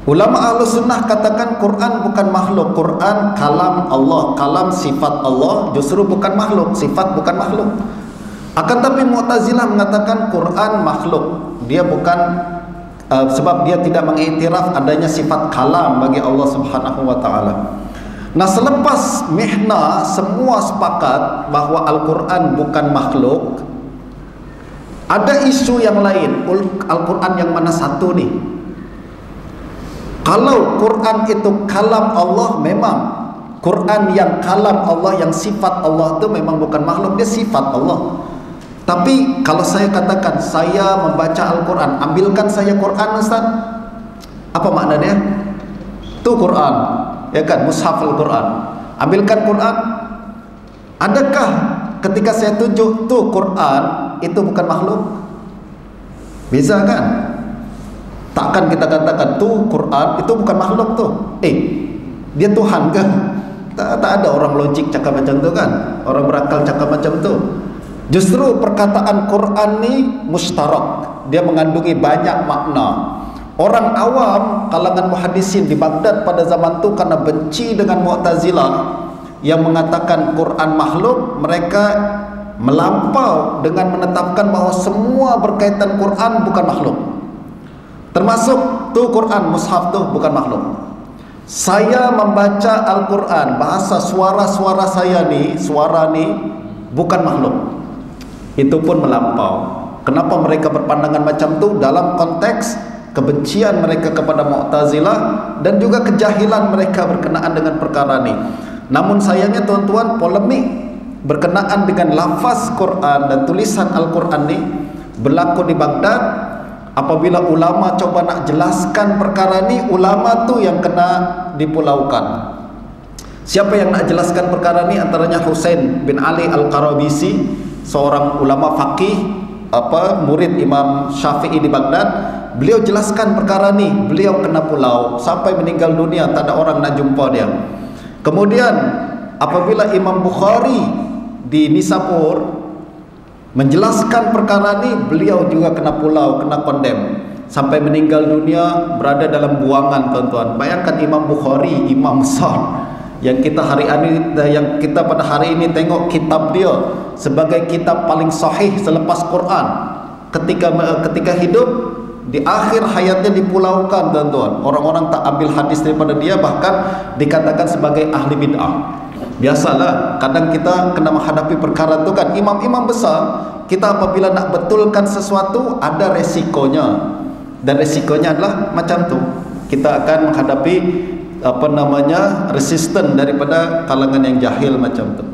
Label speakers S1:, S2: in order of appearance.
S1: Ulama Ahlus Sunnah katakan Quran bukan makhluk. Quran kalam Allah, kalam sifat Allah, justru bukan makhluk, sifat bukan makhluk. Akan tapi Mu'tazilah mengatakan Quran makhluk. Dia bukan sebab dia tidak mengiktiraf adanya sifat kalam bagi Allah Subhanahu wa taala. Nah, selepas mihna semua sepakat bahawa Al-Quran bukan makhluk, ada isu yang lain. Al-Quran yang mana satu nih? Kalau Quran itu kalam Allah, memang Quran yang kalam Allah, yang sifat Allah itu memang bukan makhluk, dia sifat Allah. Tapi kalau saya katakan saya membaca Al-Quran, ambilkan saya Quran, Ustaz, apa maknanya? Itu Quran, ya kan, mushaf Al-Quran. Ambilkan Quran. Adakah ketika saya tunjuk tuh Quran itu bukan makhluk? Bisa kan? Takkan kita katakan tuh Quran itu bukan makhluk tuh. Dia Tuhan kan? Tak ada orang logik cakap macam tu kan? Orang berakal cakap macam tu. Justru perkataan Quran ni mustarak. Dia mengandungi banyak makna. Orang awam, kalangan muhaddisin di Baghdad pada zaman tu, karena benci dengan Mu'tazilah yang mengatakan Quran makhluk, mereka melampau dengan menetapkan bahawa semua berkaitan Quran bukan makhluk. Termasuk tu Quran, mushaf tu bukan makhluk. Saya membaca Al-Quran, bahasa suara-suara saya ni, suara ni bukan makhluk. Itu pun melampau. Kenapa mereka berpandangan macam tu? Dalam konteks kebencian mereka kepada Mu'tazilah dan juga kejahilan mereka berkenaan dengan perkara ni. Namun sayangnya tuan-tuan, polemik berkenaan dengan lafaz Quran dan tulisan Al-Quran ni berlaku di Baghdad. Apabila ulama coba nak jelaskan perkara ni, ulama tu yang kena dipulaukan. Siapa yang nak jelaskan perkara ni? Antaranya Husain bin Ali Al-Qarabisi, seorang ulama faqih, murid Imam Syafi'i di Baghdad. Beliau jelaskan perkara ni, beliau kena pulau sampai meninggal dunia, tak ada orang nak jumpa dia. Kemudian apabila Imam Bukhari di Nisapur menjelaskan perkara ni, beliau juga kena pulau, kena kondem sampai meninggal dunia, berada dalam buangan, tuan-tuan. Bayangkan Imam Bukhari, imam besar yang kita pada hari ini tengok kitab dia sebagai kitab paling sahih selepas Quran. Ketika hidup, di akhir hayatnya dipulaukan, tuan-tuan. Orang-orang tak ambil hadis daripada dia, bahkan dikatakan sebagai ahli bid'ah. Biasalah, kadang kita kena menghadapi perkara tu kan. Imam-imam besar, kita apabila nak betulkan sesuatu, ada resikonya. Dan resikonya adalah macam tu. Kita akan menghadapi resisten daripada kalangan yang jahil macam tu.